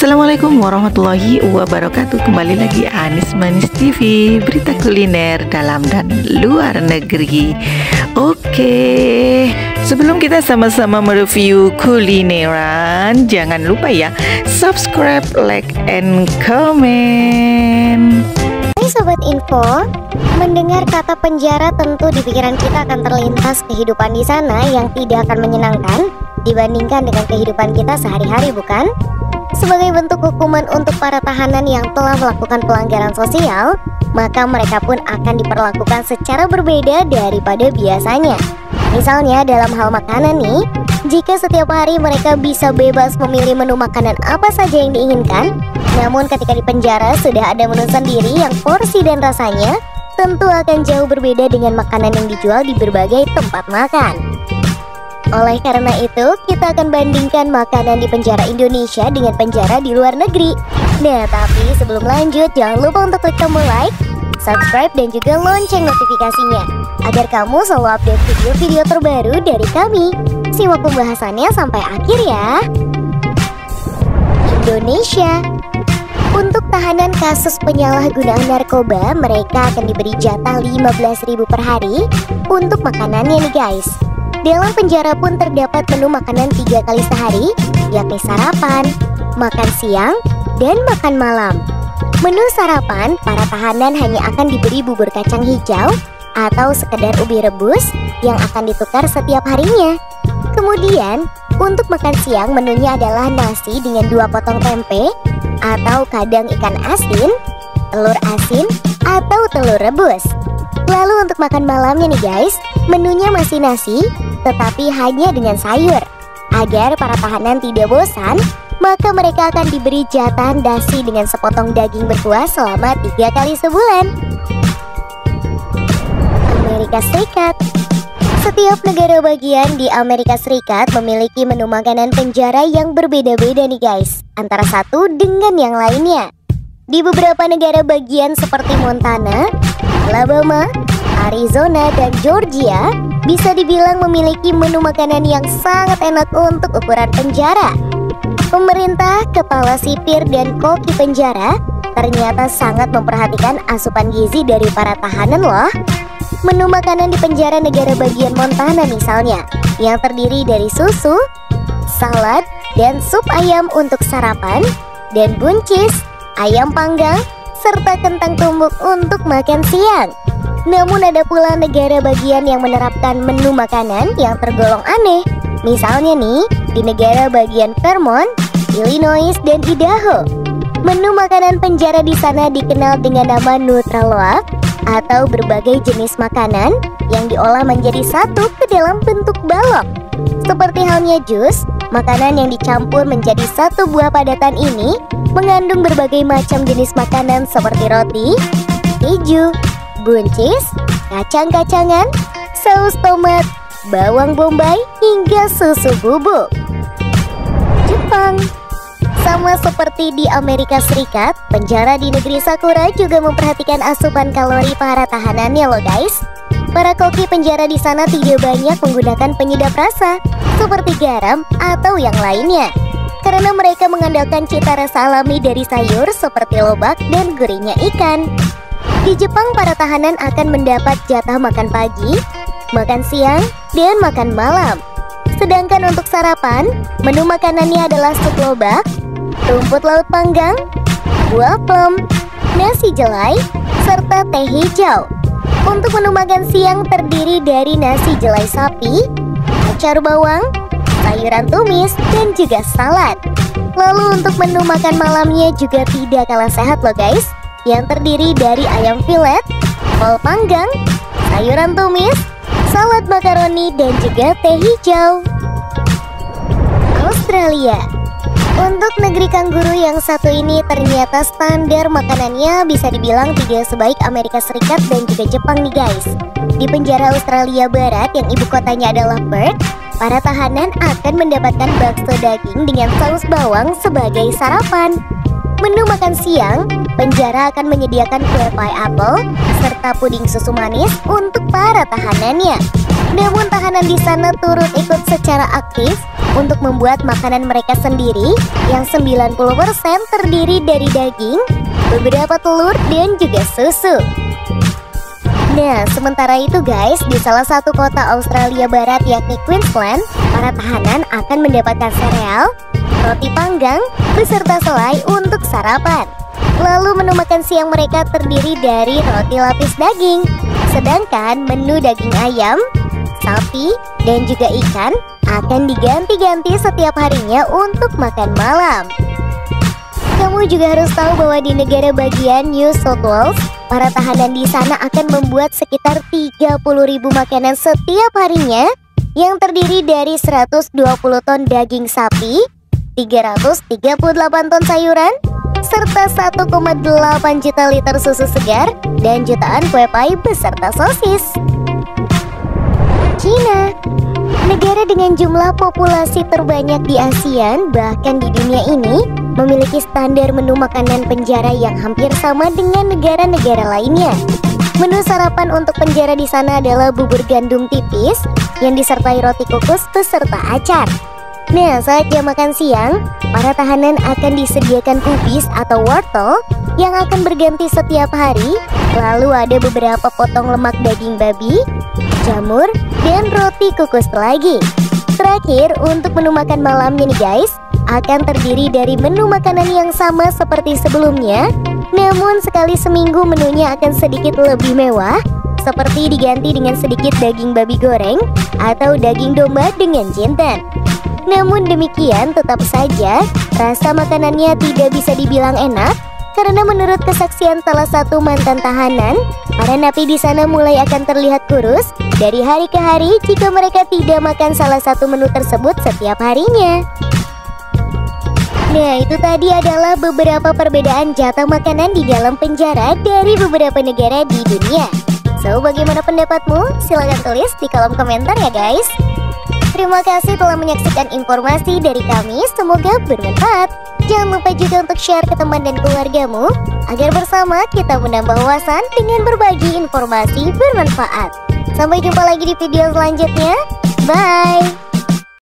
Assalamualaikum warahmatullahi wabarakatuh. Kembali lagi Anis Manis TV, berita kuliner dalam dan luar negeri. Oke, sebelum kita sama-sama mereview kulineran, jangan lupa ya subscribe, like, and comment. Hai Sobat Info, mendengar kata penjara tentu di pikiran kita akan terlintas kehidupan di sana yang tidak akan menyenangkan dibandingkan dengan kehidupan kita sehari-hari, bukan? Sebagai bentuk hukuman untuk para tahanan yang telah melakukan pelanggaran sosial, maka mereka pun akan diperlakukan secara berbeda daripada biasanya. Misalnya dalam hal makanan nih, jika setiap hari mereka bisa bebas memilih menu makanan apa saja yang diinginkan, namun ketika di penjara sudah ada menu sendiri yang porsi dan rasanya tentu akan jauh berbeda dengan makanan yang dijual di berbagai tempat makan. Oleh karena itu, kita akan bandingkan makanan di penjara Indonesia dengan penjara di luar negeri. Nah, tapi sebelum lanjut, jangan lupa untuk klik tombol like, subscribe, dan juga lonceng notifikasinya agar kamu selalu update video-video terbaru dari kami. Simak pembahasannya sampai akhir ya. Indonesia. Untuk tahanan kasus penyalahgunaan narkoba, mereka akan diberi jatah 15.000 per hari untuk makanannya nih guys. Dalam penjara pun terdapat menu makanan 3 kali sehari, yakni sarapan, makan siang, dan makan malam. Menu sarapan, para tahanan hanya akan diberi bubur kacang hijau atau sekedar ubi rebus yang akan ditukar setiap harinya. Kemudian, untuk makan siang menunya adalah nasi dengan 2 potong tempe atau kadang ikan asin, telur asin, atau telur rebus. Lalu untuk makan malamnya nih guys, menunya masih nasi, tetapi hanya dengan sayur. Agar para tahanan tidak bosan, maka mereka akan diberi jatah nasi dengan sepotong daging berkuah selama 3 kali sebulan. Amerika Serikat. Setiap negara bagian di Amerika Serikat memiliki menu makanan penjara yang berbeda-beda nih guys, antara satu dengan yang lainnya. Di beberapa negara bagian seperti Montana, Alabama, Arizona, dan Georgia bisa dibilang memiliki menu makanan yang sangat enak untuk ukuran penjara. Pemerintah, kepala sipir, dan koki penjara ternyata sangat memperhatikan asupan gizi dari para tahanan loh. Menu makanan di penjara negara bagian Montana misalnya, yang terdiri dari susu, salad, dan sup ayam untuk sarapan, dan buncis, ayam panggang, serta kentang tumbuk untuk makan siang. Namun ada pula negara bagian yang menerapkan menu makanan yang tergolong aneh. Misalnya nih, di negara bagian Vermont, Illinois, dan Idaho. Menu makanan penjara di sana dikenal dengan nama neutral loaf atau berbagai jenis makanan yang diolah menjadi satu ke dalam bentuk balok. Seperti halnya jus, makanan yang dicampur menjadi satu buah padatan ini mengandung berbagai macam jenis makanan seperti roti, keju, buncis, kacang-kacangan, saus tomat, bawang bombay, hingga susu bubuk. Jepang. Sama seperti di Amerika Serikat, penjara di negeri Sakura juga memperhatikan asupan kalori para tahanannya loh guys. Para koki penjara di sana tidak banyak menggunakan penyedap rasa seperti garam atau yang lainnya, karena mereka mengandalkan cita rasa alami dari sayur seperti lobak dan gurihnya ikan. Di Jepang, para tahanan akan mendapat jatah makan pagi, makan siang, dan makan malam. Sedangkan untuk sarapan, menu makanannya adalah sup lobak, rumput laut panggang, buah plum, nasi jelai, serta teh hijau. Untuk menu makan siang terdiri dari nasi jelai sapi, acar bawang, sayuran tumis, dan juga salad. Lalu untuk menu makan malamnya juga tidak kalah sehat loh guys, yang terdiri dari ayam filet, kol panggang, sayuran tumis, salad makaroni, dan juga teh hijau. Australia. Untuk negeri kanguru yang satu ini ternyata standar makanannya bisa dibilang tidak sebaik Amerika Serikat dan juga Jepang nih guys. Di penjara Australia Barat yang ibu kotanya adalah Perth, para tahanan akan mendapatkan bakso daging dengan saus bawang sebagai sarapan. Menu makan siang, penjara akan menyediakan kue pie apple serta puding susu manis untuk para tahanannya. Namun tahanan di sana turut ikut secara aktif untuk membuat makanan mereka sendiri yang 90% terdiri dari daging, beberapa telur, dan juga susu. Nah, sementara itu guys, di salah satu kota Australia Barat yakni Queensland, para tahanan akan mendapatkan sereal, roti panggang, beserta selai untuk sarapan. Lalu menu makan siang mereka terdiri dari roti lapis daging. Sedangkan menu daging ayam, sapi, dan juga ikan akan diganti-ganti setiap harinya untuk makan malam. Kamu juga harus tahu bahwa di negara bagian New South Wales, para tahanan di sana akan membuat sekitar 30.000 makanan setiap harinya yang terdiri dari 120 ton daging sapi, 338 ton sayuran, serta 1,8 juta liter susu segar dan jutaan kue pie beserta sosis. Cina, negara dengan jumlah populasi terbanyak di ASEAN, bahkan di dunia ini, memiliki standar menu makanan penjara yang hampir sama dengan negara-negara lainnya. Menu sarapan untuk penjara di sana adalah bubur gandum tipis yang disertai roti kukus beserta acar. Nah, saat jam makan siang, para tahanan akan disediakan kubis atau wortel yang akan berganti setiap hari. Lalu ada beberapa potong lemak daging babi, jamur, dan roti kukus lagi. Terakhir, untuk menu makan malamnya nih guys, akan terdiri dari menu makanan yang sama seperti sebelumnya, namun sekali seminggu menunya akan sedikit lebih mewah, seperti diganti dengan sedikit daging babi goreng atau daging domba dengan jinten. Namun demikian, tetap saja rasa makanannya tidak bisa dibilang enak, karena menurut kesaksian salah satu mantan tahanan, para napi di sana mulai akan terlihat kurus dari hari ke hari jika mereka tidak makan salah satu menu tersebut setiap harinya. Nah, itu tadi adalah beberapa perbedaan jatah makanan di dalam penjara dari beberapa negara di dunia. So, bagaimana pendapatmu? Silahkan tulis di kolom komentar ya guys. Terima kasih telah menyaksikan informasi dari kami, semoga bermanfaat. Jangan lupa juga untuk share ke teman dan keluargamu, agar bersama kita menambah wawasan dengan berbagi informasi bermanfaat. Sampai jumpa lagi di video selanjutnya. Bye!